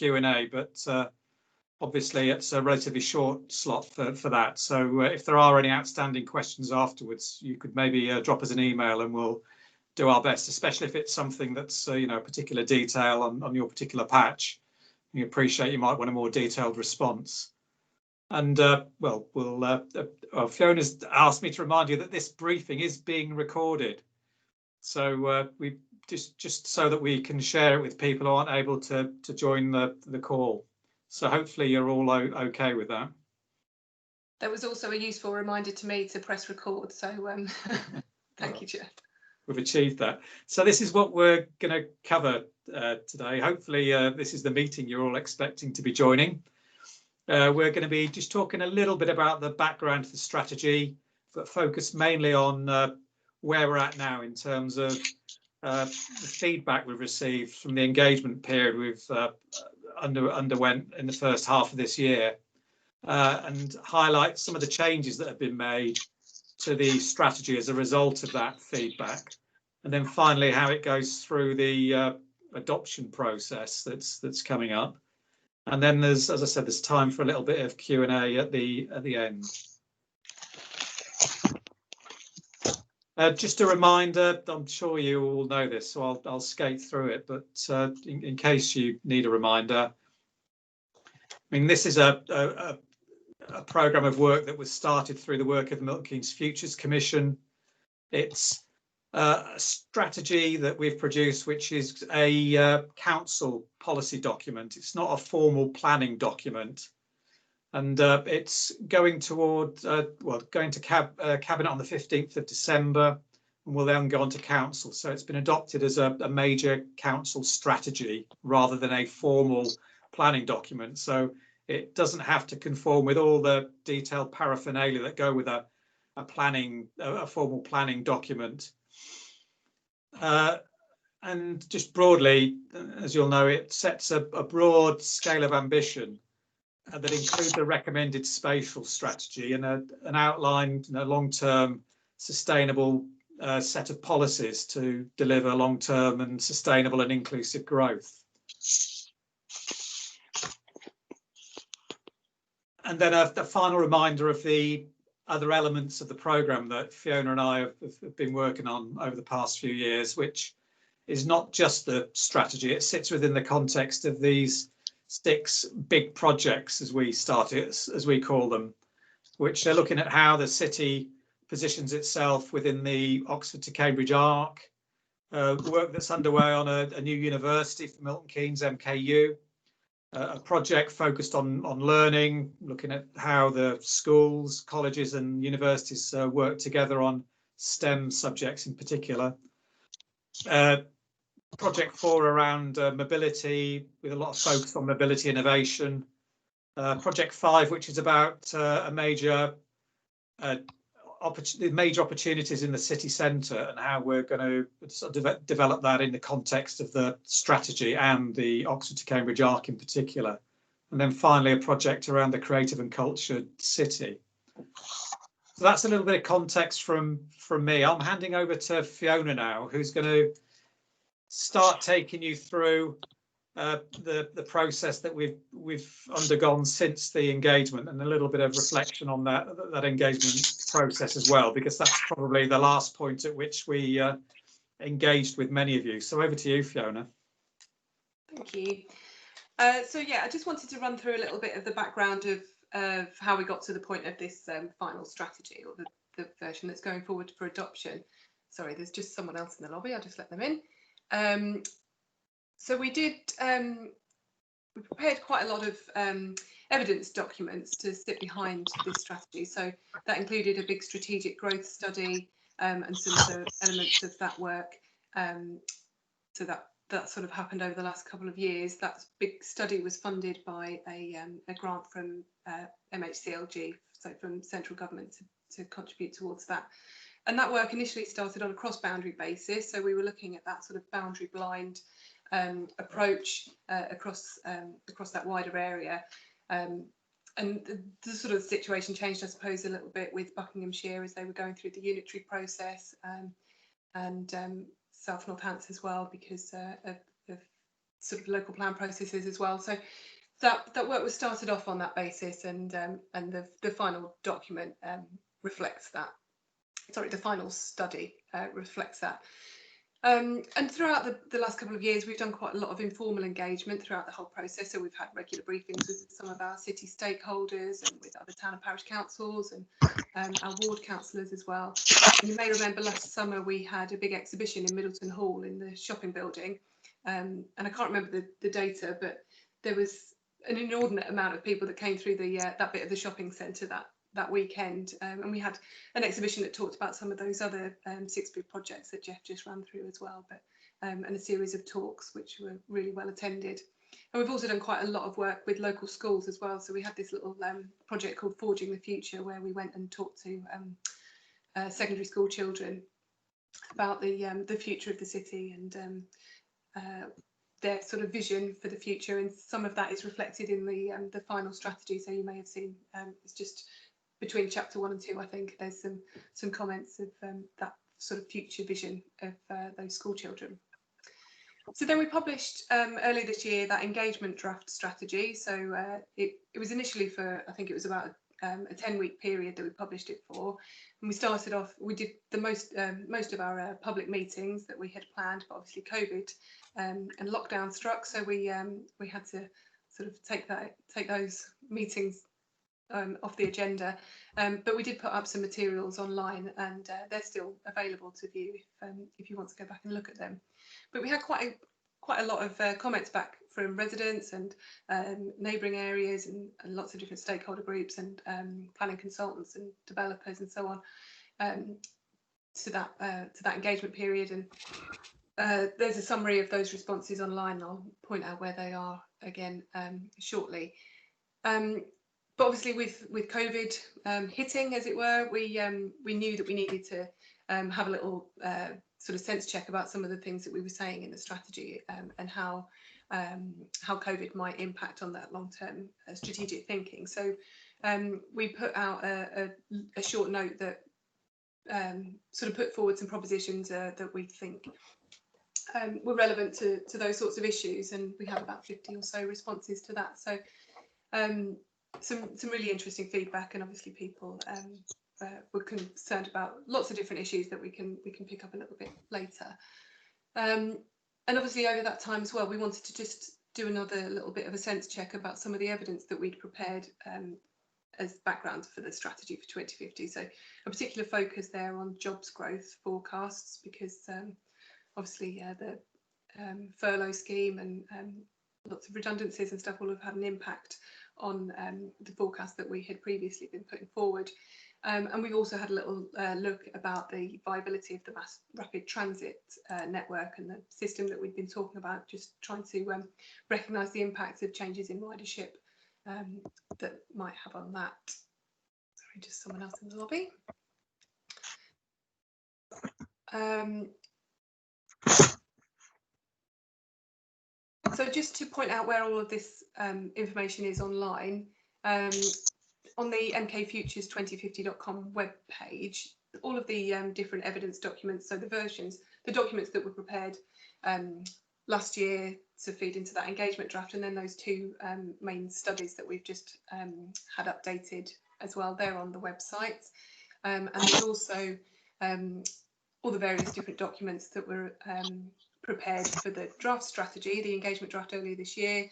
Q&A, but obviously it's a relatively short slot for that. So if there are any outstanding questions afterwards, you could maybe drop us an email and we'll do our best, especially if it's something that's a particular detail on your particular patch. We appreciate you might want a more detailed response. And Fiona's asked me to remind you that this briefing is being recorded. So we just so that we can share it with people who aren't able to join the call. So hopefully you're all okay with that. That was also a useful reminder to me to press record. So thank you, Jeff. We've achieved that. So this is what we're going to cover today. Hopefully this is the meeting you're all expecting to be joining. We're going to be just talking a little bit about the background to the strategy, but focus mainly on where we're at now in terms of the feedback we've received from the engagement period we've underwent in the first half of this year, and highlight some of the changes that have been made to the strategy as a result of that feedback, and then finally how it goes through the adoption process that's coming up. And then there's, as I said, there's time for a little bit of Q&A at the end. Just a reminder, I'm sure you all know this, so I'll skate through it, but in case you need a reminder, I mean, this is a programme of work that was started through the work of the Milton Keynes Futures Commission. It's a strategy that we've produced, which is a council policy document. It's not a formal planning document. And it's going toward, going to Cabinet on the 15th of December, and will then go on to Council. So it's been adopted as a major council strategy rather than a formal planning document. So it doesn't have to conform with all the detailed paraphernalia that go with a formal planning document. And just broadly, as you'll know, it sets a broad scale of ambition that includes a recommended spatial strategy and an outlined long-term sustainable set of policies to deliver long-term and sustainable and inclusive growth. And then a final reminder of the other elements of the programme that Fiona and I have been working on over the past few years, which is not just the strategy. It sits within the context of these 6 big projects, as we call them, which are looking at how the city positions itself within the Oxford to Cambridge arc, work that's underway on a new university for Milton Keynes, MKU, a project focused on learning, looking at how the schools, colleges and universities work together on STEM subjects in particular. Project 4 around mobility, with a lot of focus on mobility innovation. Project 5, which is about major opportunities in the city centre and how we're going to sort of develop that in the context of the strategy and the Oxford to Cambridge arc in particular. And then finally, a project around the creative and cultured city. So that's a little bit of context from me. I'm handing over to Fiona now, who's going to start taking you through the process that we've undergone since the engagement, and a little bit of reflection on that engagement process as well, because that's probably the last point at which we engaged with many of you. So over to you, Fiona. Thank you. So yeah, I just wanted to run through a little bit of the background of how we got to the point of this final strategy, or the version that's going forward for adoption. Sorry, there's just someone else in the lobby. I'll just let them in. So we prepared quite a lot of evidence documents to sit behind this strategy. So that included a big strategic growth study and some of the elements of that work. So that sort of happened over the last couple of years. That big study was funded by a grant from MHCLG, so from central government to contribute towards that. And that work initially started on a cross-boundary basis. So we were looking at that sort of boundary blind approach across that wider area. And the sort of situation changed, I suppose, a little bit with Buckinghamshire as they were going through the unitary process, and South Northants as well, because of sort of local plan processes as well. So that work was started off on that basis, and the final document reflects that. Sorry, the final study reflects that. And throughout the last couple of years, we've done quite a lot of informal engagement throughout the whole process. So we've had regular briefings with some of our city stakeholders and with other town and parish councils and our ward councillors as well. And you may remember last summer we had a big exhibition in Middleton Hall in the shopping building. And I can't remember the data, but there was an inordinate amount of people that came through that bit of the shopping centre that weekend, and we had an exhibition that talked about some of those other 6 big projects that Jeff just ran through as well, but and a series of talks which were really well attended. And we've also done quite a lot of work with local schools as well. So we had this little project called Forging the Future, where we went and talked to secondary school children about the future of the city and their sort of vision for the future, and some of that is reflected in the final strategy. So you may have seen it's just between chapter 1 and 2, I think there's some comments of that sort of future vision of those school children. So then we published earlier this year that engagement draft strategy. So it was initially for, I think it was about a 10-week period that we published it for. And we started off, we did the most of our public meetings that we had planned, but obviously COVID and lockdown struck, so we had to sort of take those meetings off the agenda, but we did put up some materials online, and they're still available to view if you want to go back and look at them. But we had quite a lot of comments back from residents and neighbouring areas and lots of different stakeholder groups and planning consultants and developers and so on to that engagement period. And there's a summary of those responses online. I'll point out where they are again shortly. But obviously with COVID hitting, as it were, we knew that we needed to have a little sort of sense check about some of the things that we were saying in the strategy and how COVID might impact on that long-term strategic thinking. So we put out a short note that sort of put forward some propositions that we think were relevant to those sorts of issues, and we have about 50 or so responses to that. So some really interesting feedback, and obviously people were concerned about lots of different issues that we can pick up a little bit later. And obviously over that time as well, we wanted to just do another little bit of a sense check about some of the evidence that we'd prepared as background for the strategy for 2050. So a particular focus there on jobs growth forecasts, because obviously the furlough scheme and lots of redundancies and stuff will have had an impact on the forecast that we had previously been putting forward. And we've also had a little look about the viability of the mass rapid transit network and the system that we've been talking about, just trying to recognise the impacts of changes in ridership that might have on that. Sorry, just someone else in the lobby. So just to point out where all of this information is online, on the mkfutures2050.com webpage, all of the different evidence documents, so the documents that were prepared last year to feed into that engagement draft, and then those 2 main studies that we've just had updated as well, they're on the website. And there's also all the various different documents that were prepared for the draft strategy, the engagement draft earlier this year,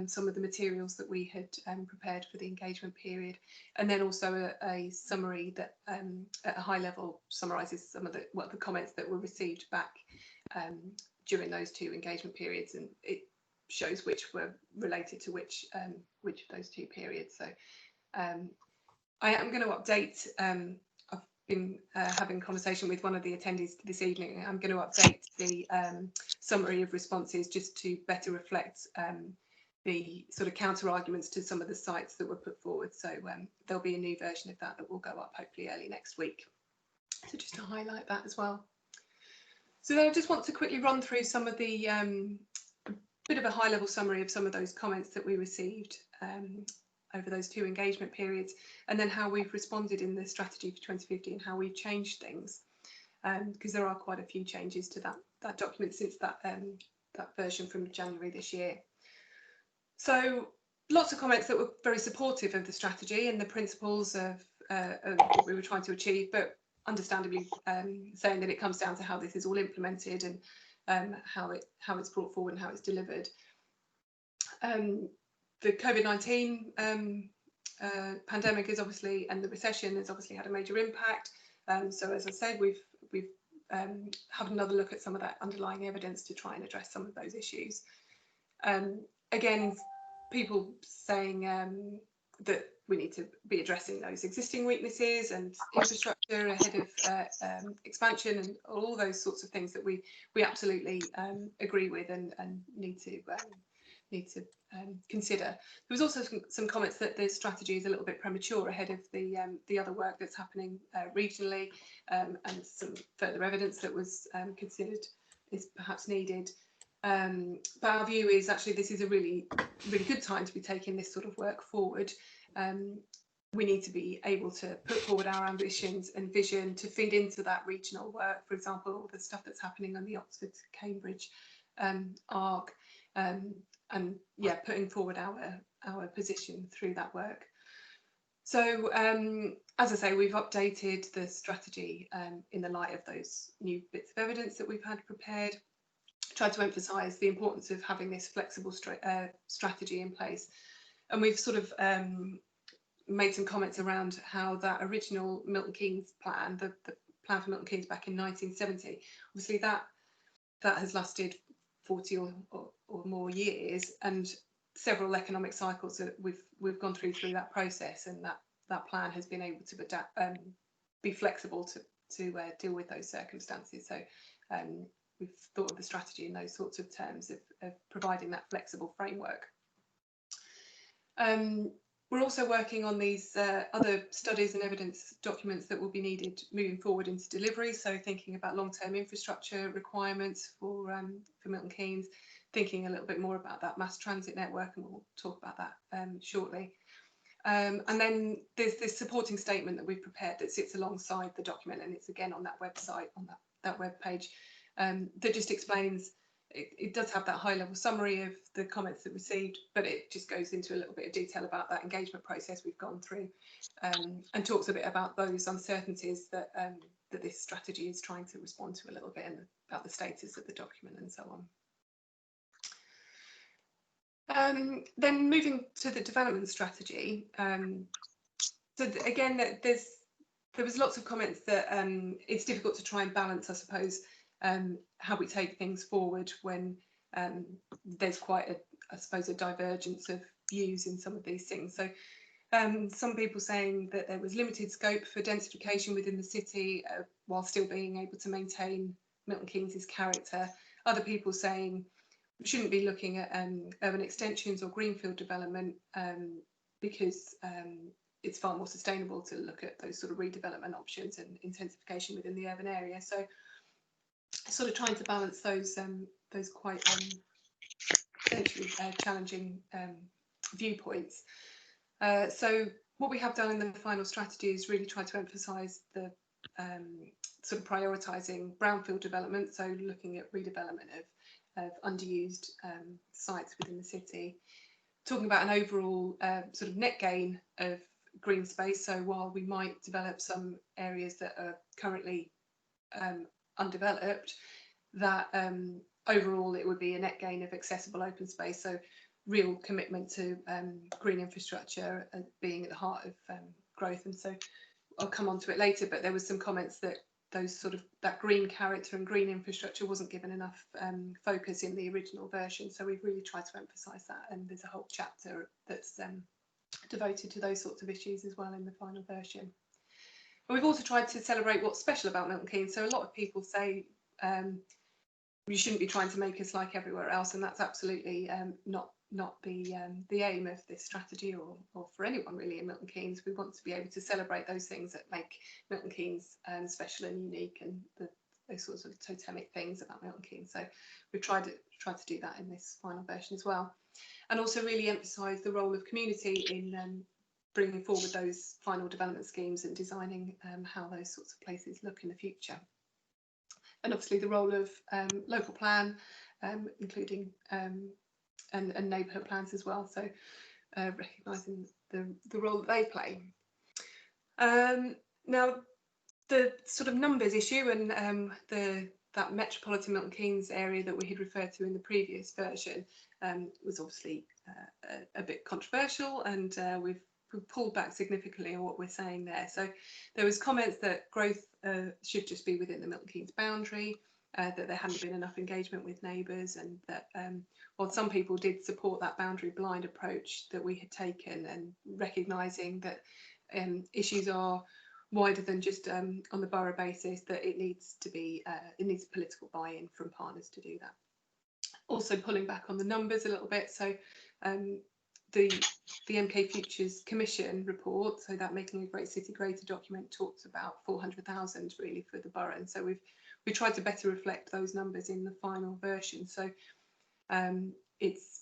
some of the materials that we had prepared for the engagement period, and then also a summary that at a high level summarises some of the comments that were received back during those 2 engagement periods, and it shows which were related to which of those 2 periods. So I am going to update. I've been having a conversation with one of the attendees this evening. I'm going to update the summary of responses just to better reflect the sort of counter arguments to some of the sites that were put forward. So there'll be a new version of that will go up hopefully early next week. So just to highlight that as well. So then I just want to quickly run through some of the bit of a high level summary of some of those comments that we received over those 2 engagement periods, and then how we've responded in the strategy for 2050 and how we've changed things, because there are quite a few changes to that document since that that version from January this year. So lots of comments that were very supportive of the strategy and the principles of what we were trying to achieve, but understandably saying that it comes down to how this is all implemented and how it's brought forward and how it's delivered. The COVID-19 pandemic is obviously, and the recession has obviously had a major impact. So as I said, we've had another look at some of that underlying evidence to try and address some of those issues. Again, people saying that we need to be addressing those existing weaknesses and infrastructure ahead of expansion and all those sorts of things that we absolutely agree with and need to consider. There was also some comments that the strategy is a little bit premature ahead of the other work that's happening regionally, and some further evidence that was considered is perhaps needed. But our view is actually this is a really good time to be taking this sort of work forward. We need to be able to put forward our ambitions and vision to feed into that regional work. For example, all the stuff that's happening on the Oxford to Cambridge arc, and yeah, putting forward our position through that work. So as I say, we've updated the strategy in the light of those new bits of evidence that we've had prepared. Tried to emphasise the importance of having this flexible strategy in place, and we've sort of made some comments around how that original Milton Keynes plan, the plan for Milton Keynes back in 1970, obviously that has lasted 40 or more years, and several economic cycles that we've gone through that process, and that plan has been able to adapt, be flexible to deal with those circumstances. So we've thought of the strategy in those sorts of terms of providing that flexible framework. We're also working on these other studies and evidence documents that will be needed moving forward into delivery. So thinking about long-term infrastructure requirements for Milton Keynes, thinking a little bit more about that mass transit network, and we'll talk about that shortly. And then there's this supporting statement that we've prepared that sits alongside the document, and it's again on that website, on that web page, that just explains. It does have that high-level summary of the comments that received, but it just goes into a little bit of detail about that engagement process we've gone through, and talks a bit about those uncertainties that that this strategy is trying to respond to a little bit, and about the status of the document and so on. Then moving to the development strategy. So again, there was lots of comments that it's difficult to try and balance, I suppose, how we take things forward when there's quite I suppose a divergence of views in some of these things. So some people saying that there was limited scope for densification within the city while still being able to maintain Milton Keynes' character. Other people saying we shouldn't be looking at urban extensions or greenfield development because it's far more sustainable to look at those sort of redevelopment options and intensification within the urban area. So sort of trying to balance those quite potentially challenging viewpoints. So what we have done in the final strategy is really try to emphasise the sort of prioritising brownfield development, so looking at redevelopment of underused sites within the city, talking about an overall sort of net gain of green space. So while we might develop some areas that are currently undeveloped, that overall it would be a net gain of accessible open space. So real commitment to green infrastructure being at the heart of growth. And so I'll come on to it later, but there was some comments that that green character and green infrastructure wasn't given enough focus in the original version. So we've really tried to emphasise that, and there's a whole chapter that's devoted to those sorts of issues as well in the final version. But we've also tried to celebrate what's special about Milton Keynes. So a lot of people say you shouldn't be trying to make us like everywhere else, and that's absolutely not the aim of this strategy, or for anyone really in Milton Keynes. We want to be able to celebrate those things that make Milton Keynes special and unique, and those sorts of totemic things about Milton Keynes. So we've tried to do that in this final version as well, and also really emphasise the role of community in bringing forward those final development schemes and designing how those sorts of places look in the future. And obviously the role of local plan including and neighbourhood plans as well. So recognising the role that they play. Now, the sort of numbers issue and that metropolitan Milton Keynes area that we had referred to in the previous version was obviously a bit controversial, and we've pulled back significantly on what we're saying there. So there was comments that growth should just be within the Milton Keynes boundary, that there hadn't been enough engagement with neighbours, and that while some people did support that boundary blind approach that we had taken, and recognising that issues are wider than just on the borough basis, that it needs political buy-in from partners to do that. Also pulling back on the numbers a little bit, so the MK Futures Commission report, so that Making a Great City Greater document, talks about 400,000 really for the borough, and so we tried to better reflect those numbers in the final version. So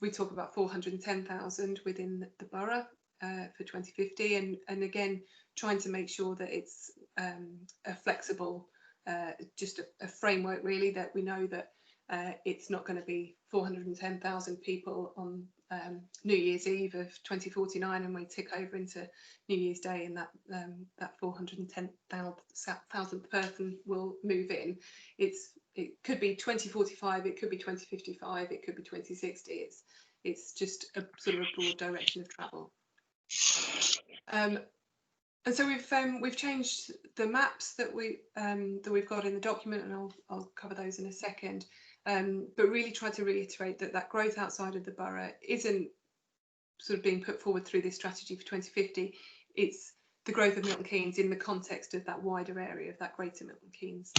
we talk about 410,000 within the borough for 2050, and again trying to make sure that it's a flexible, just a framework really, that we know that it's not going to be 410,000 people on New Year's Eve of 2049 and we tick over into New Year's Day and that 410,000th person will move in. It could be 2045, it could be 2055, it could be 2060. It's just a sort of a broad direction of travel. And so we've changed the maps that we've got in the document, and I'll cover those in a second. But really try to reiterate that growth outside of the borough isn't sort of being put forward through this strategy for 2050. It's the growth of Milton Keynes in the context of that wider area of that greater Milton Keynes.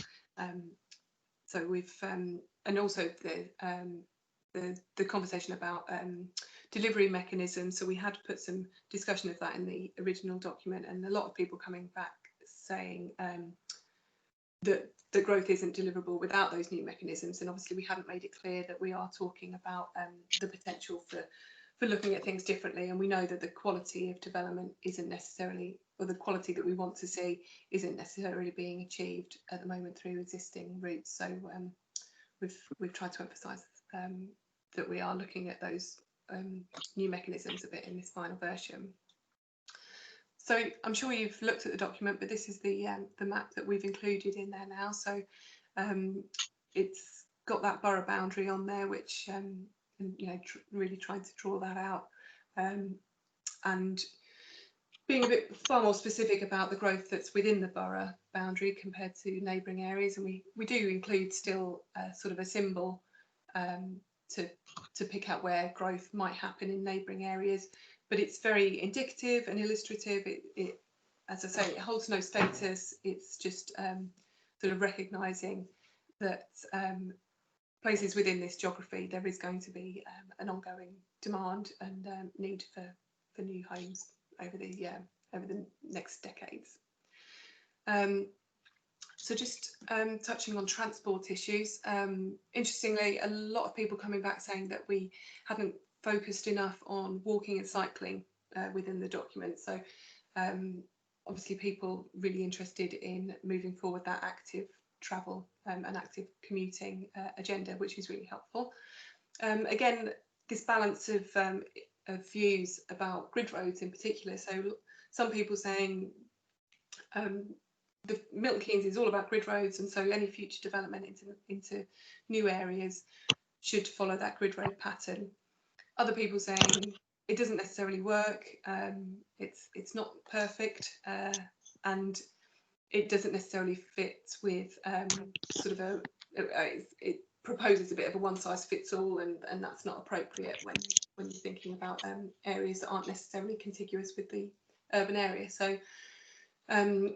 So we've and also the conversation about delivery mechanisms. So we had put some discussion of that in the original document, and a lot of people coming back saying that the growth isn't deliverable without those new mechanisms. And obviously we haven't made it clear that we are talking about the potential for looking at things differently, and we know that the quality of development isn't necessarily, or the quality that we want to see isn't necessarily being achieved at the moment through existing routes. So we've tried to emphasise that we are looking at those new mechanisms a bit in this final version. So I'm sure you've looked at the document, but this is the map that we've included in there now. So it's got that borough boundary on there, which really trying to draw that out, and being a bit far more specific about the growth that's within the borough boundary compared to neighbouring areas. And we do include still sort of a symbol to pick out where growth might happen in neighbouring areas, but it's very indicative and illustrative. It as I say, it holds no status. It's just sort of recognising that places within this geography, there is going to be an ongoing demand and need for new homes over the next decades. So just touching on transport issues, interestingly, a lot of people coming back saying that we hadn't focused enough on walking and cycling within the document. So obviously people really interested in moving forward that active travel and active commuting agenda, which is really helpful. Again, this balance of views about grid roads in particular. So some people saying the Milton Keynes is all about grid roads, and so any future development into new areas should follow that grid road pattern. Other people saying it doesn't necessarily work, it's not perfect, and it doesn't necessarily fit with sort of it proposes a bit of a one-size-fits-all, and that's not appropriate when you're thinking about areas that aren't necessarily contiguous with the urban area. So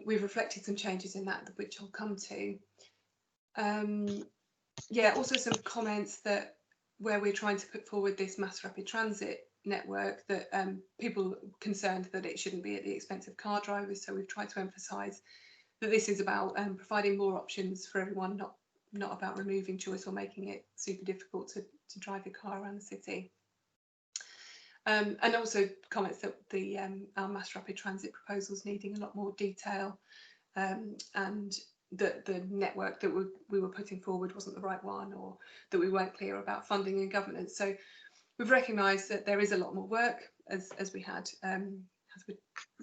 we've reflected some changes in that, which I'll come to. Yeah, also some comments that where we're trying to put forward this mass rapid transit network, that people concerned that it shouldn't be at the expense of car drivers. So we've tried to emphasise that this is about providing more options for everyone, not about removing choice or making it super difficult to drive your car around the city. And also comments that our mass rapid transit proposals needing a lot more detail, and that the network that we were putting forward wasn't the right one, or that we weren't clear about funding and governance. So we've recognised that there is a lot more work, as we had, as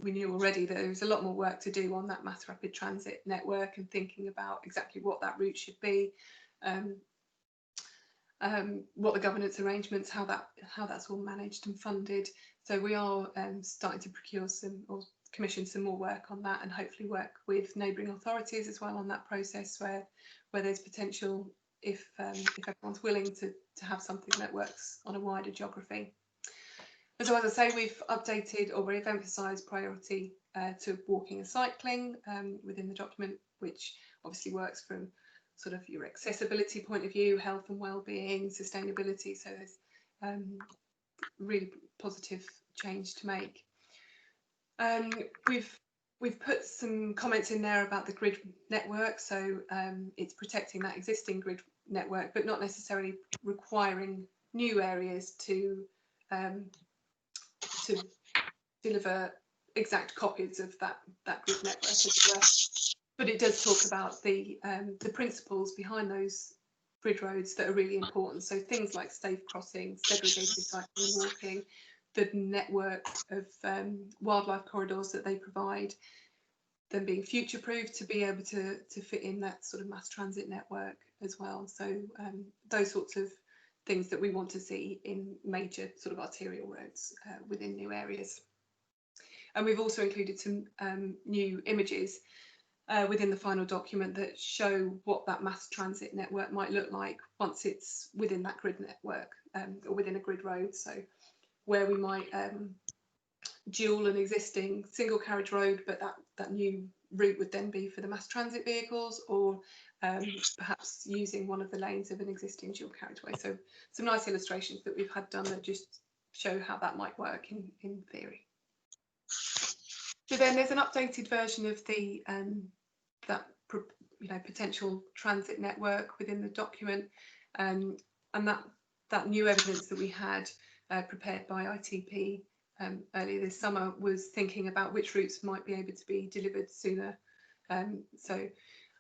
we knew already, that there was a lot more work to do on that mass rapid transit network, and thinking about exactly what that route should be, what the governance arrangements, how that's all managed and funded. So we are starting to procure some, or commission some more work on that, and hopefully work with neighbouring authorities as well on that process, where there's potential, if everyone's willing to have something that works on a wider geography. And so, as I say, we've updated, or we've emphasised priority to walking and cycling within the document, which obviously works from sort of your accessibility point of view, health and well-being, sustainability. So there's really positive change to make. We've put some comments in there about the grid network. So it's protecting that existing grid network, but not necessarily requiring new areas to deliver exact copies of that grid network, as it were. But it does talk about the principles behind those grid roads that are really important. So things like safe crossing, segregated cycling, walking, the network of wildlife corridors that they provide, them being future-proof to be able to fit in that sort of mass transit network as well. So those sorts of things that we want to see in major sort of arterial roads within new areas. And we've also included some new images within the final document that show what that mass transit network might look like once it's within that grid network, or within a grid road. So where we might dual an existing single carriage road, but that new route would then be for the mass transit vehicles, or perhaps using one of the lanes of an existing dual carriageway. So some nice illustrations that we've had done that just show how that might work in theory. So then there's an updated version of the that potential transit network within the document, and that new evidence that we had prepared by ITP earlier this summer was thinking about which routes might be able to be delivered sooner. So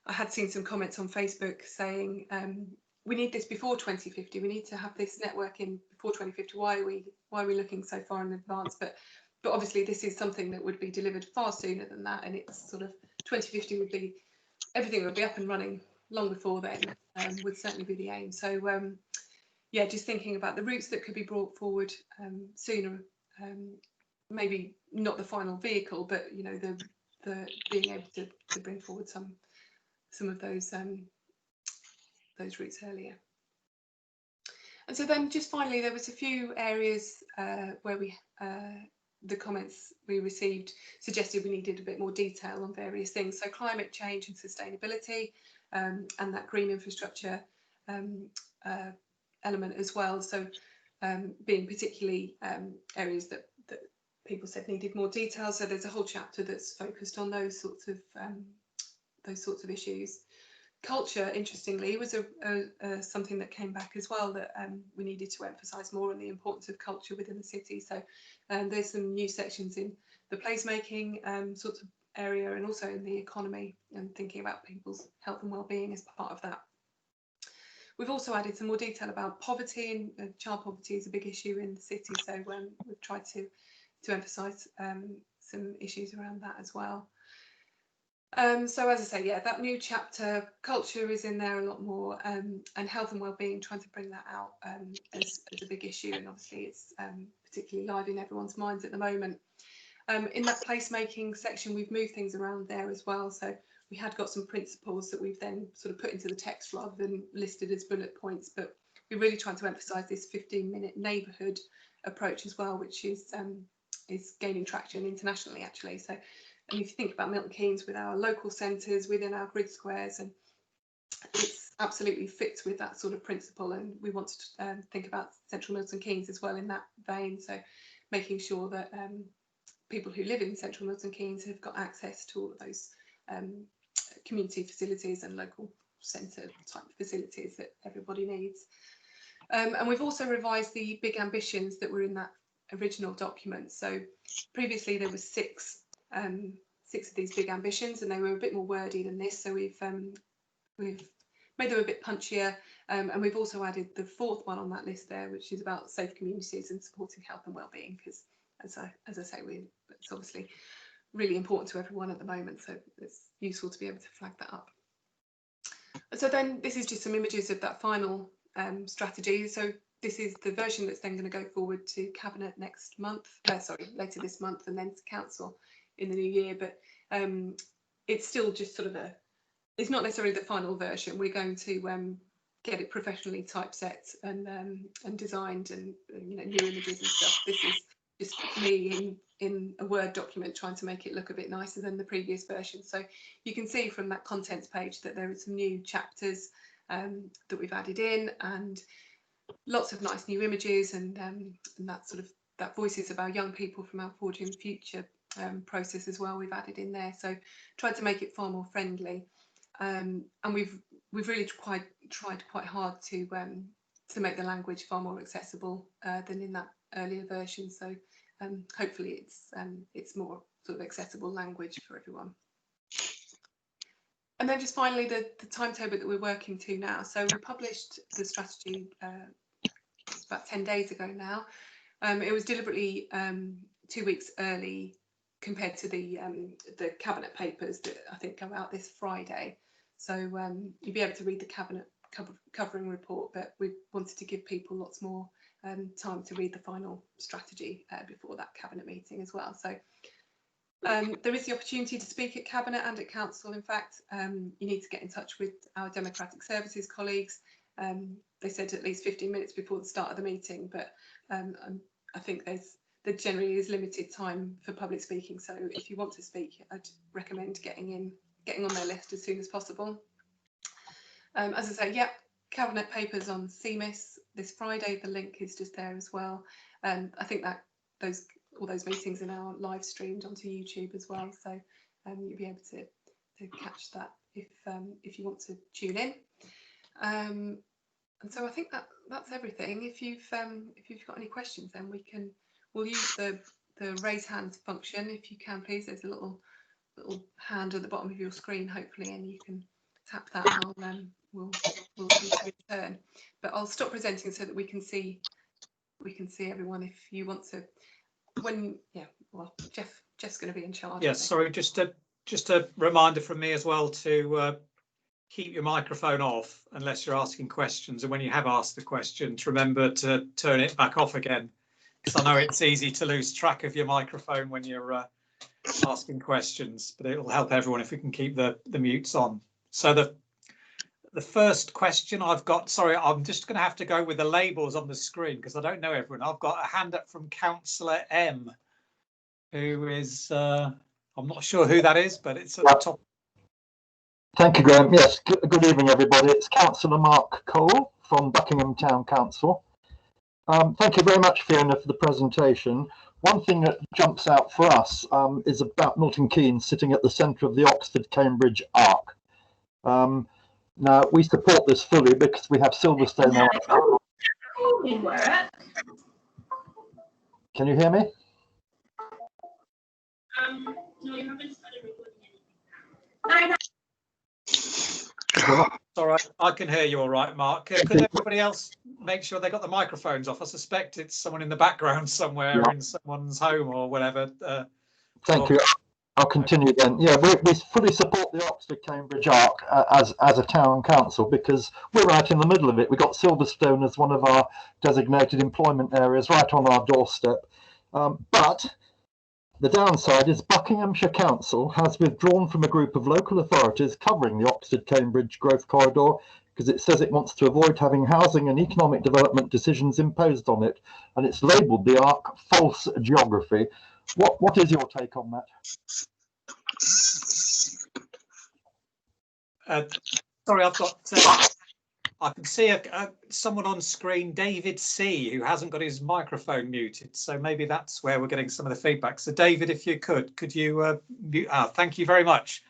I had seen some comments on Facebook saying we need this before 2050. We need to have this network in before 2050. Why are we looking so far in advance? But obviously this is something that would be delivered far sooner than that, and it's sort of 2050 would be, everything would be up and running long before then, would certainly be the aim. So yeah, just thinking about the routes that could be brought forward sooner, maybe not the final vehicle, but the being able to bring forward some of those routes earlier. And so then just finally, there was a few areas where we the comments we received suggested we needed a bit more detail on various things. So climate change and sustainability, and that green infrastructure element as well. So being particularly areas that people said needed more detail. So there's a whole chapter that's focused on those sorts of issues. Culture, interestingly, was something that came back as well, that we needed to emphasise more on the importance of culture within the city. So there's some new sections in the placemaking sorts of area, and also in the economy, and thinking about people's health and well-being as part of that. We've also added some more detail about poverty, and child poverty is a big issue in the city. So we've tried to emphasise some issues around that as well. So as I say, yeah, that new chapter, culture is in there a lot more, and health and well-being, trying to bring that out as a big issue, and obviously it's particularly live in everyone's minds at the moment. In that placemaking section, we've moved things around there as well. So we had got some principles that we've then sort of put into the text rather than listed as bullet points, but we're really trying to emphasise this 15-minute neighbourhood approach as well, which is gaining traction internationally, actually. So, and if you think about Milton Keynes with our local centres within our grid squares, and it absolutely fits with that sort of principle, and we want to think about central Milton Keynes as well in that vein. So making sure that people who live in central Milton Keynes have got access to all of those community facilities and local centre type facilities that everybody needs. And we've also revised the big ambitions that were in that original document. So previously there were 6 6 of these big ambitions, and they were a bit more wordy than this, so we've made them a bit punchier, and we've also added the 4th one on that list there, which is about safe communities and supporting health and wellbeing, because as I say, it's obviously really important to everyone at the moment, so it's useful to be able to flag that up. So then this is just some images of that final strategy. So this is the version that's then going to go forward to Cabinet next month, later this month, and then to Council in the new year. But it's still just sort of it's not necessarily the final version. We're going to get it professionally typeset and designed, and new images and stuff. This is just me in a Word document trying to make it look a bit nicer than the previous version. So you can see from that contents page that there are some new chapters that we've added in, and lots of nice new images, and that voices of our young people from our Forging the Future process as well, we've added in there. So tried to make it far more friendly, and we've really tried quite hard to make the language far more accessible than in that earlier version. So hopefully it's more sort of accessible language for everyone. And then just finally, the timetable that we're working to now. So we published the strategy about 10 days ago now. It was deliberately 2 weeks early compared to the Cabinet papers that I think come out this Friday. So you'll be able to read the Cabinet covering report, but we wanted to give people lots more time to read the final strategy before that Cabinet meeting as well. So there is the opportunity to speak at Cabinet and at Council. In fact, you need to get in touch with our Democratic Services colleagues. They said at least 15 minutes before the start of the meeting, but I think there generally is limited time for public speaking. So if you want to speak, I'd recommend getting on their list as soon as possible. As I say, yeah, Cabinet papers on CMIS this Friday. The link is just there as well. I think that all those meetings are now live streamed onto YouTube as well, so you'll be able to catch that if you want to tune in. And so I think that's everything. If you've got any questions, then we'll use the raise hand function. If you can, please. There's a little hand at the bottom of your screen, hopefully, and you can tap that, and we'll see to return. But I'll stop presenting so that we can see everyone. If you want to, Jeff's going to be in charge. Yes, sorry, just a reminder from me as well to keep your microphone off unless you're asking questions, and when you have asked the question, to remember to turn it back off again, because I know it's easy to lose track of your microphone when you're asking questions, but it'll help everyone if we can keep the mutes on. So the first question I've got, sorry, I'm just going to have to go with the labels on the screen because I don't know everyone. I've got a hand up from Councillor M, who is, I'm not sure who that is, but it's at the top. Thank you, Graham. Yes, good evening, everybody. It's Councillor Mark Cole from Buckingham Town Council. Thank you very much, Fiona, for the presentation. One thing that jumps out for us is about Milton Keynes sitting at the centre of the Oxford-Cambridge arc. Now, we support this fully because we have Silverstone now. Can you hear me? No, you haven't started recording anything. All right, I can hear you all right, Mark. Could everybody else make sure they got the microphones off? I suspect it's someone in the background somewhere in someone's home or whatever. Thank you. I'll continue then. Yeah, we fully support the Oxford-Cambridge arc as a town council because we're right in the middle of it. We've got Silverstone as one of our designated employment areas right on our doorstep. But the downside is Buckinghamshire Council has withdrawn from a group of local authorities covering the Oxford-Cambridge growth corridor because it says it wants to avoid having housing and economic development decisions imposed on it, and it's labelled the arc false geography. What is your take on that? Sorry, I've got. I can see someone on screen, David C, who hasn't got his microphone muted. So maybe that's where we're getting some of the feedback. So David, if you could you mute? Thank you very much.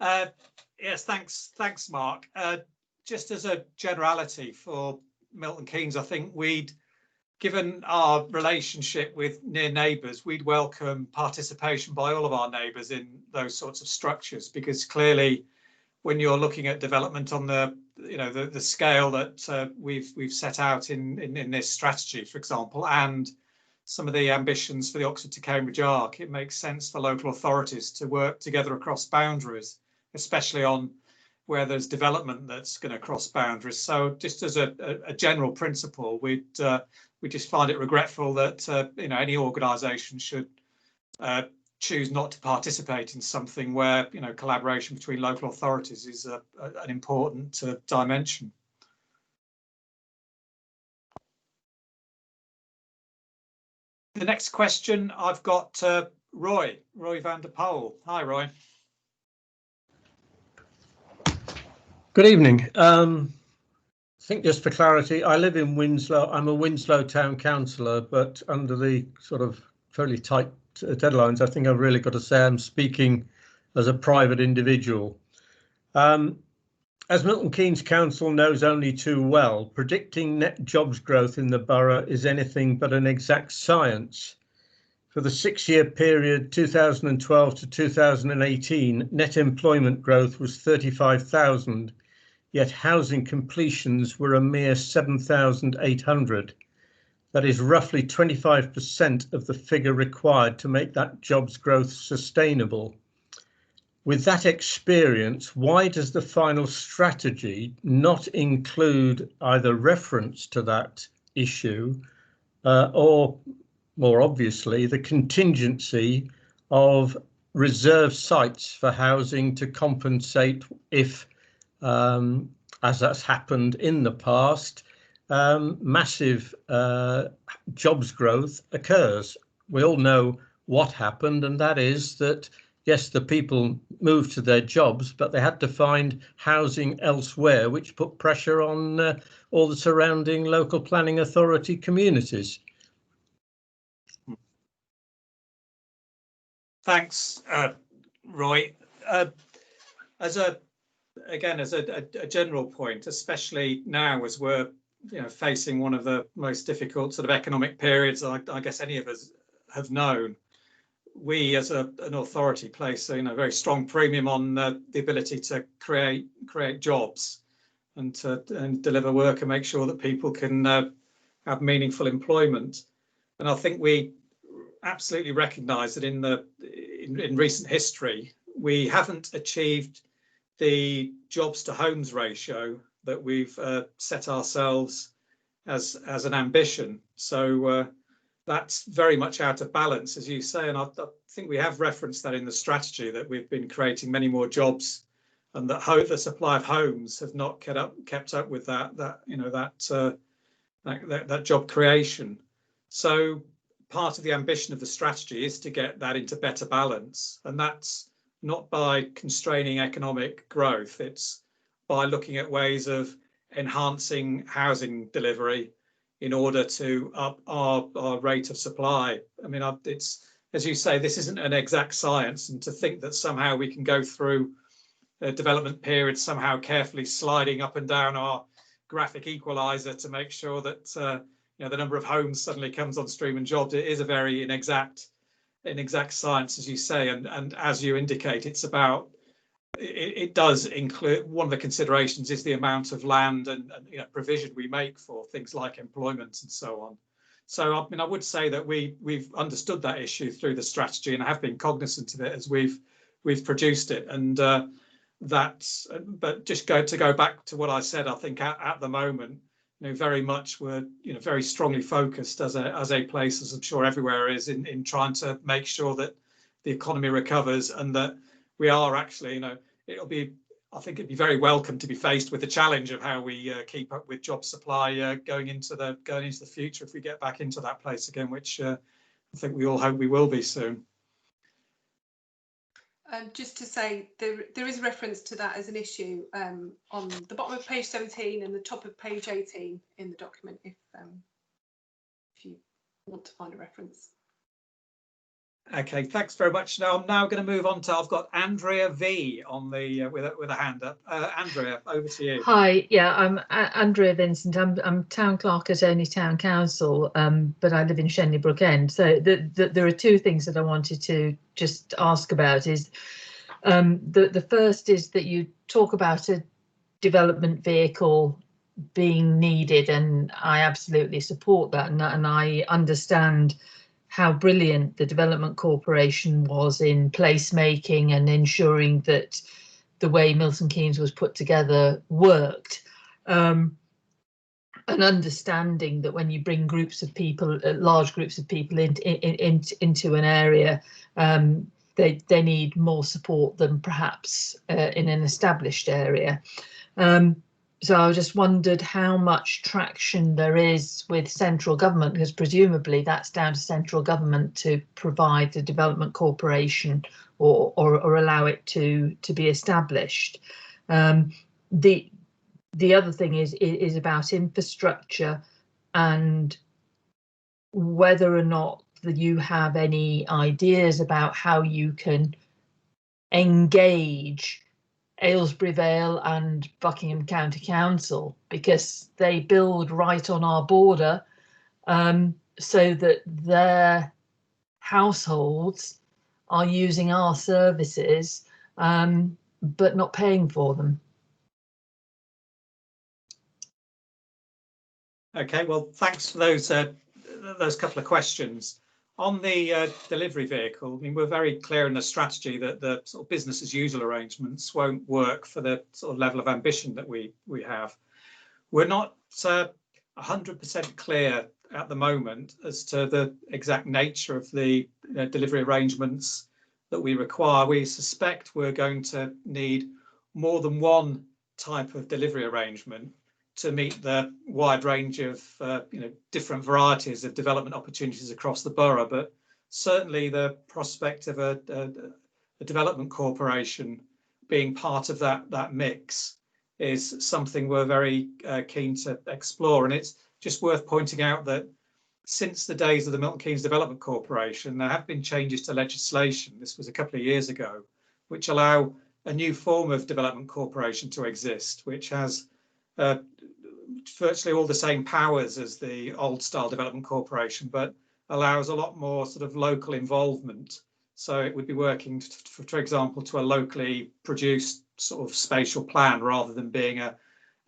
Yes, thanks, Mark. Just as a generality for Milton Keynes, I think we'd given our relationship with near neighbours, we'd welcome participation by all of our neighbours in those sorts of structures, because clearly when you're looking at development on the the scale that we've set out in this strategy, for example, and some of the ambitions for the Oxford to Cambridge arc, it makes sense for local authorities to work together across boundaries, especially on where there's development that's going to cross boundaries. So just as a general principle, we just find it regretful that any organisation should choose not to participate in something where collaboration between local authorities is an important dimension. The next question I've got Roy van der Poel. Hi, Roy. Good evening. I think just for clarity, I live in Winslow. I'm a Winslow town councillor, but under the sort of fairly tight deadlines, I think I've really got to say I'm speaking as a private individual. As Milton Keynes Council knows only too well, predicting net jobs growth in the borough is anything but an exact science. For the 6-year period 2012 to 2018, net employment growth was 35,000, yet housing completions were a mere 7,800. That is roughly 25% of the figure required to make that jobs growth sustainable. With that experience, why does the final strategy not include either reference to that issue or, more obviously, the contingency of reserve sites for housing to compensate if, as that's happened in the past, massive jobs growth occurs? We all know what happened, and that is that yes, the people moved to their jobs, but they had to find housing elsewhere, which put pressure on all the surrounding local planning authority communities. Thanks, Roy. As a general point, especially now as we're facing one of the most difficult sort of economic periods I guess any of us have known, we as an authority place a very strong premium on the ability to create jobs and deliver work and make sure that people can have meaningful employment. And I think we absolutely recognise that in recent history we haven't achieved the jobs to homes ratio that we've set ourselves as an ambition. So that's very much out of balance, as you say, and I think we have referenced that in the strategy, that we've been creating many more jobs, and that the supply of homes have not kept up with that job creation. So part of the ambition of the strategy is to get that into better balance, and that's not by constraining economic growth. It's by looking at ways of enhancing housing delivery in order to up our rate of supply. I mean, it's, as you say, this isn't an exact science, and to think that somehow we can go through a development period somehow carefully sliding up and down our graphic equalizer to make sure that the number of homes suddenly comes on stream and jobs, it is a very inexact science, as you say, and as you indicate, it's about, it does include, one of the considerations is the amount of land and provision we make for things like employment and so on. So I mean, I would say that we've understood that issue through the strategy and have been cognizant of it as we've produced it. And but just to go back to what I said, I think at the moment, very much we're very strongly focused as a place, as I'm sure everywhere is, in trying to make sure that the economy recovers, and that we are actually, I think it'd be very welcome to be faced with the challenge of how we keep up with job supply going into the future, if we get back into that place again, which I think we all hope we will be soon. Just to say, there is reference to that as an issue on the bottom of page 17 and the top of page 18 in the document, if you want to find a reference. Okay, thanks very much. Now I'm now going to move on to, I've got Andrea V on the with a hand up. Andrea, over to you. Hi, yeah, I'm Andrea Vincent. I'm town clerk at Only Town Council, but I live in Shenley Brook End. So there are two things that I wanted to just ask about. Is the first is that you talk about a development vehicle being needed, and I absolutely support that, and I understand how brilliant the Development Corporation was in placemaking and ensuring that the way Milton Keynes was put together worked. And understanding that when you bring groups of people, large groups of people into an area, they need more support than perhaps in an established area. So I just wondered how much traction there is with central government, because presumably that's down to central government to provide the Development Corporation or allow it to be established. The other thing is about infrastructure and whether or not you have any ideas about how you can engage Aylesbury Vale and Buckingham County Council, because they build right on our border, so that their households are using our services, but not paying for them. Okay, well, thanks for those couple of questions. On the delivery vehicle, I mean, we're very clear in the strategy that the sort of business as usual arrangements won't work for the sort of level of ambition that we have. We're not 100% clear at the moment as to the exact nature of the delivery arrangements that we require. We suspect we're going to need more than one type of delivery arrangement to meet the wide range of different varieties of development opportunities across the borough, but certainly the prospect of a development corporation being part of that mix is something we're very keen to explore. And it's just worth pointing out that since the days of the Milton Keynes Development Corporation, there have been changes to legislation. This was a couple of years ago, which allow a new form of development corporation to exist, which has virtually all the same powers as the old style development corporation, but allows a lot more sort of local involvement. So it would be working, for example, to a locally produced sort of spatial plan rather than being a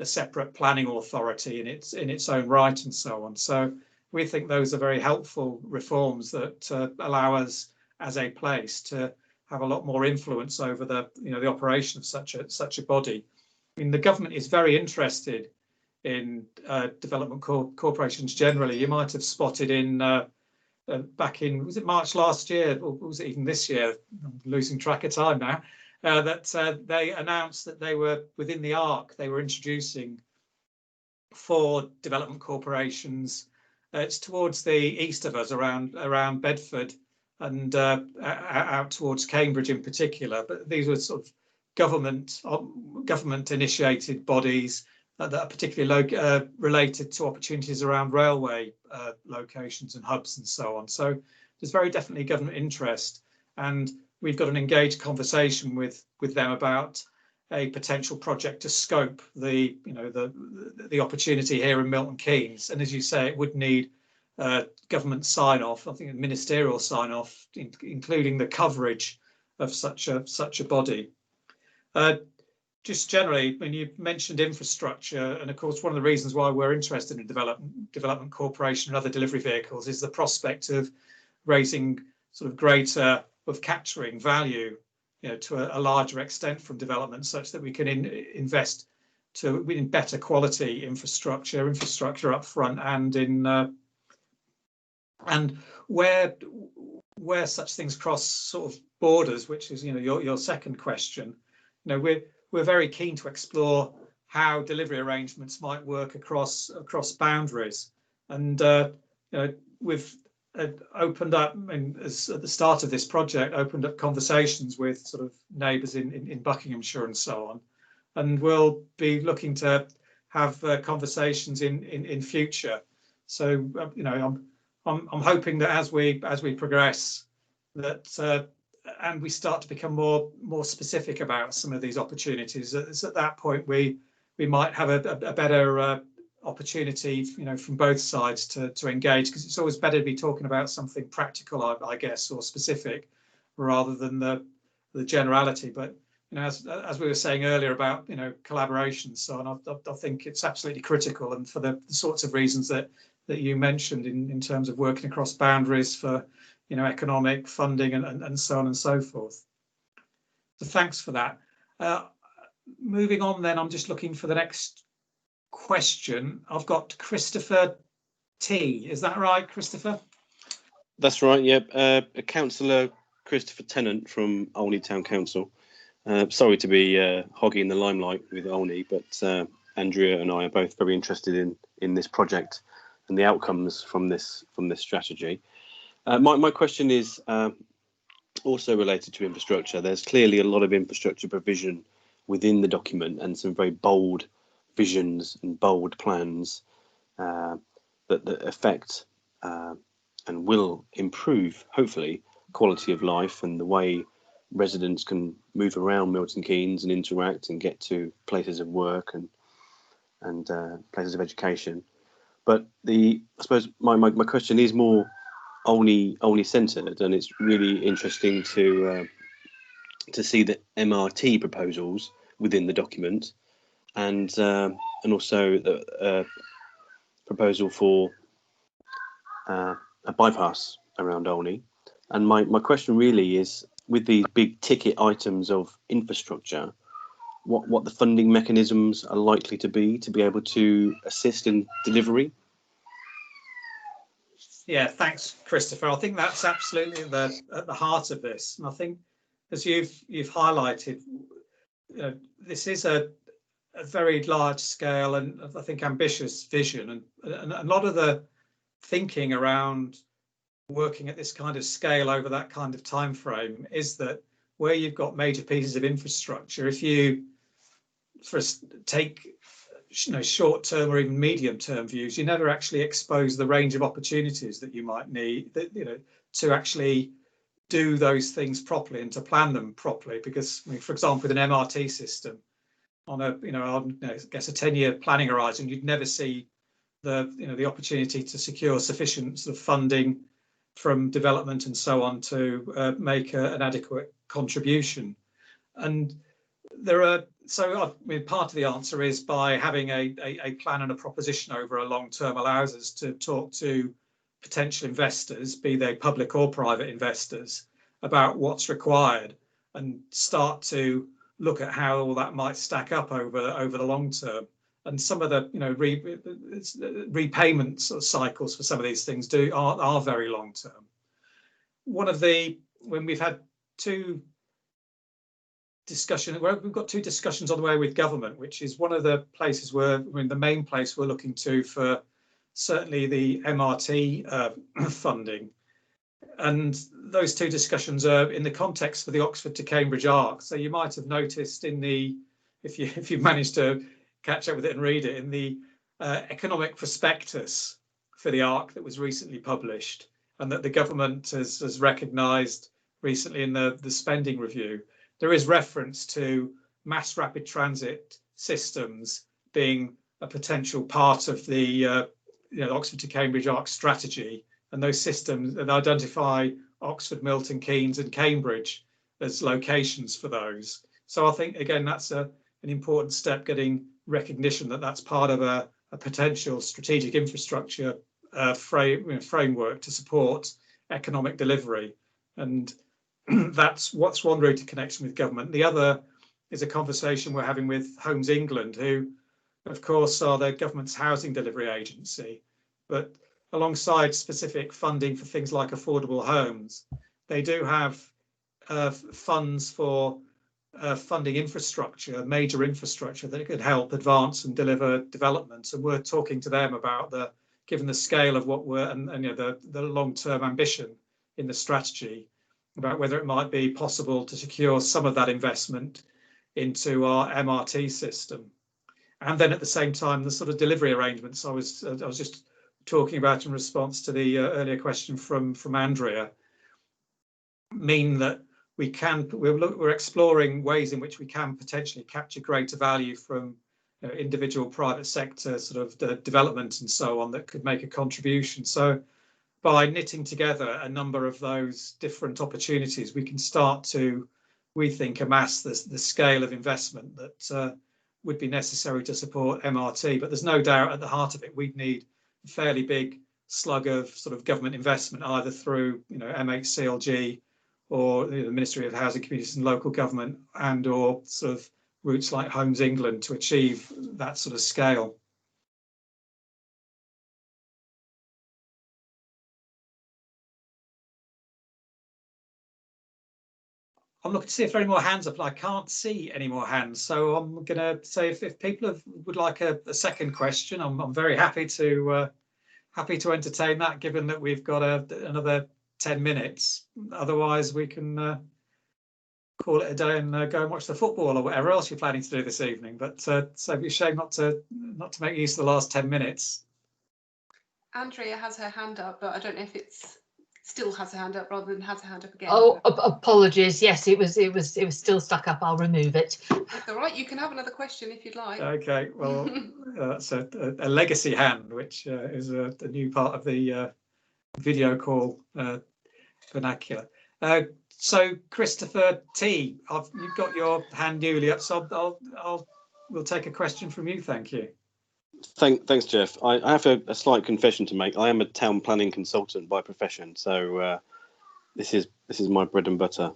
separate planning authority in its own right, and so on. So we think those are very helpful reforms that allow us as a place to have a lot more influence over the the operation of such a body. I mean, the government is very interested in development corporations generally. You might have spotted in back in, was it March last year, or was it even this year? I'm losing track of time now. That they announced that they were within the ARC. They were introducing 4 development corporations. It's towards the east of us, around Bedford and out towards Cambridge in particular. But these were sort of government initiated bodies that are particularly related to opportunities around railway locations and hubs and so on. So there's very definitely government interest, and we've got an engaged conversation with them about a potential project to scope the opportunity here in Milton Keynes. And as you say, it would need government sign-off, I think a ministerial sign-off, including the coverage of such a body. Just generally, when you mentioned infrastructure, and of course one of the reasons why we're interested in development corporation and other delivery vehicles is the prospect of raising sort of greater, of capturing value, to a larger extent from development, such that we can invest in better quality infrastructure up front, and in and where such things cross sort of borders, which is your second question. We're very keen to explore how delivery arrangements might work across boundaries, and we've opened up, as at the start of this project, opened up conversations with sort of neighbours in Buckinghamshire and so on, and we'll be looking to have conversations in future. So I'm hoping that as we progress, that and we start to become more specific about some of these opportunities. It's at that point we might have a better opportunity, you know, from both sides to engage, because it's always better to be talking about something practical, I guess, or specific, rather than the generality. But you know, as we were saying earlier about, you know, collaboration, so on, I think it's absolutely critical, and for the sorts of reasons that you mentioned in terms of working across boundaries for, you know, economic funding and so on and so forth. So thanks for that. Moving on then, I'm just looking for the next question. I've got Christopher T. Is that right, Christopher? That's right, yep. Councillor Christopher Tennant from Olney Town Council. Sorry to be hogging the limelight with Olney, but Andrea and I are both very interested in this project and the outcomes from this strategy. My question is also related to infrastructure. There's clearly a lot of infrastructure provision within the document, and some very bold visions and bold plans that affect and will improve, hopefully, quality of life and the way residents can move around Milton Keynes and interact and get to places of work and places of education. But I suppose my question is more Olney centred, and it's really interesting to see the MRT proposals within the document, and also the proposal for a bypass around Olney. And my question really is, with these big ticket items of infrastructure, what the funding mechanisms are likely to be able to assist in delivery? Yeah, thanks, Christopher. I think that's absolutely at the heart of this. And I think, as you've highlighted, you know, this is a very large scale and I think ambitious vision, and a lot of the thinking around working at this kind of scale over that kind of time frame is that where you've got major pieces of infrastructure, if you take, you know, short-term or even medium-term views, you never actually expose the range of opportunities that you might need, that, you know, to actually do those things properly and to plan them properly. Because, I mean, for example, with an MRT system on a, you know, I guess a 10-year planning horizon, you'd never see the opportunity to secure sufficient sort of funding from development and so on to make an adequate contribution. And there are, so I mean, part of the answer is by having a plan and a proposition over a long term allows us to talk to potential investors, be they public or private investors, about what's required and start to look at how all that might stack up over the long term. And some of the, you know, repayment sort of cycles for some of these things are very long term. One of the, when we've had we've got two discussions on the way with government, which is one of the places where, I mean, the main place we're looking to for certainly the MRT funding. And those two discussions are in the context for the Oxford to Cambridge arc. So you might have noticed in the, if you managed to catch up with it and read it, in the economic prospectus for the arc that was recently published, and that the government has recognised recently in the spending review, there is reference to mass rapid transit systems being a potential part of the Oxford to Cambridge arc strategy, and those systems that identify Oxford, Milton Keynes and Cambridge as locations for those. So I think, again, that's an important step, getting recognition that that's part of a potential strategic infrastructure framework to support economic delivery. And that's one route to connection with government. The other is a conversation we're having with Homes England, who, of course, are the government's housing delivery agency. But alongside specific funding for things like affordable homes, they do have funds for funding infrastructure, major infrastructure that could help advance and deliver development. And we're talking to them about given the scale of what we're and the long-term ambition in the strategy, about whether it might be possible to secure some of that investment into our MRT system. And then at the same time, the sort of delivery arrangements I was just talking about in response to the earlier question from Andrea. mean that we're exploring ways in which we can potentially capture greater value from individual private sector sort of development and so on that could make a contribution. So by knitting together a number of those different opportunities, we can start to, we think, amass the scale of investment that would be necessary to support MRT. But there's no doubt at the heart of it, we'd need a fairly big slug of sort of government investment, either through MHCLG or the Ministry of Housing, Communities and Local Government, and or sort of routes like Homes England to achieve that sort of scale. I'm looking to see if there are any more hands up. I can't see any more hands, so I'm going to say if people would like a second question, I'm very happy to entertain that, given that we've got another 10 minutes. Otherwise, we can call it a day and go and watch the football or whatever else you're planning to do this evening. But so it'd be a shame not to make use of the last 10 minutes. Andrea has her hand up, but I don't know if it's still has her hand up rather than has her hand up again. Oh, apologies. Yes, it was still stuck up. I'll remove it. That's all right. You can have another question if you'd like. Okay. Well, that's a legacy hand, which is a new part of the video call vernacular. So Christopher T, you've got your hand newly up, so we'll take a question from you. Thank you. Thanks, Jeff. I have a slight confession to make. I am a town planning consultant by profession, so this is my bread and butter.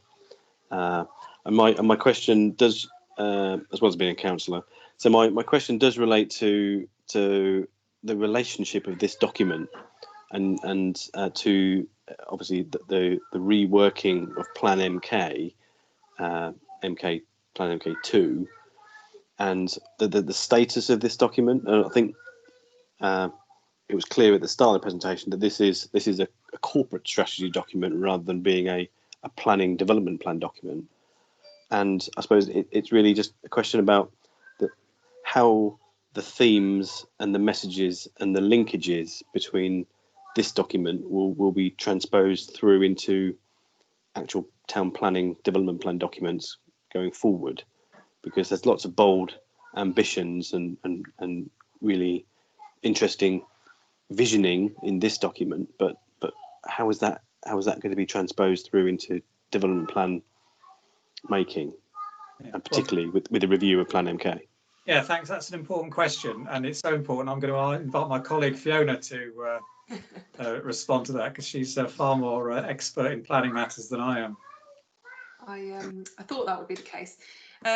And my question does, as well as being a councillor, so my question does relate to the relationship of this document and to obviously the reworking of Plan MK, Plan MK2. And the status of this document. And I think it was clear at the start of the presentation that this is a corporate strategy document rather than being a planning development plan document. And I suppose it's really just a question about how the themes and the messages and the linkages between this document will be transposed through into actual town planning development plan documents going forward. Because there's lots of bold ambitions and really interesting visioning in this document, but how is that going to be transposed through into development plan making, and particularly with the review of Plan MK? Yeah, thanks. That's an important question, and it's so important. I'm going to invite my colleague Fiona to respond to that, because she's far more expert in planning matters than I am. I thought that would be the case.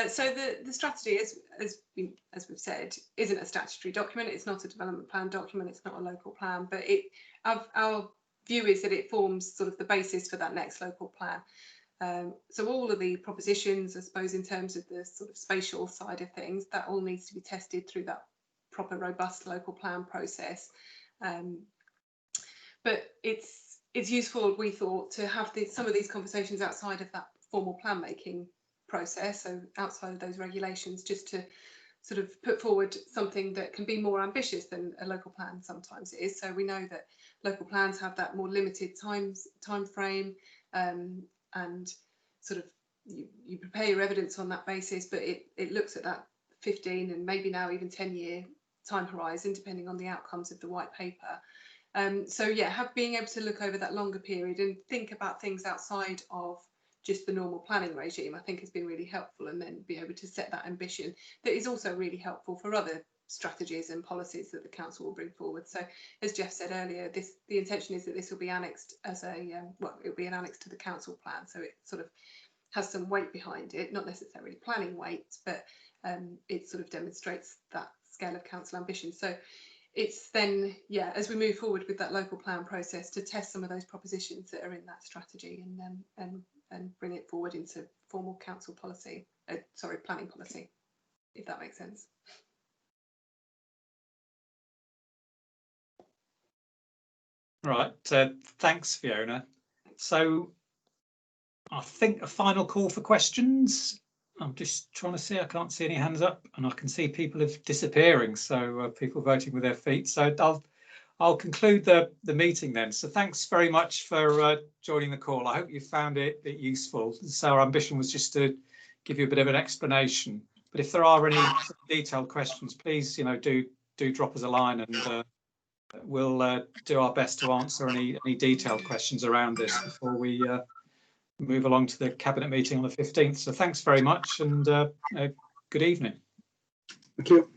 So the strategy, as we've said, isn't a statutory document. It's not a development plan document. It's not a local plan. But our view is that it forms sort of the basis for that next local plan. So all of the propositions, I suppose, in terms of the sort of spatial side of things, that all needs to be tested through that proper, robust local plan process. But it's useful, we thought, to have some of these conversations outside of that formal plan making process, so outside of those regulations, just to sort of put forward something that can be more ambitious than a local plan sometimes is. So we know that local plans have that more limited time frame, and sort of you prepare your evidence on that basis, but it looks at that 15 and maybe now even 10-year time horizon, depending on the outcomes of the white paper. So yeah, being able to look over that longer period and think about things outside of just the normal planning regime, I think has been really helpful, and then be able to set that ambition that is also really helpful for other strategies and policies that the council will bring forward. So as Jeff said earlier, the intention is that this will be annexed as it'll be an annex to the council plan, so it sort of has some weight behind it, not necessarily planning weight, but it sort of demonstrates that scale of council ambition. So it's then, yeah, as we move forward with that local plan process, to test some of those propositions that are in that strategy and bring it forward into formal council policy, planning policy, if that makes sense. Right, thanks, Fiona. So I think a final call for questions. I'm just trying to see, I can't see any hands up, and I can see people disappearing, so people voting with their feet. So I'll conclude the meeting then. So thanks very much for joining the call. I hope you found it useful. So our ambition was just to give you a bit of an explanation. But if there are any detailed questions, please, do drop us a line, and we'll do our best to answer any detailed questions around this before we move along to the cabinet meeting on the 15th. So thanks very much, and good evening. Thank you.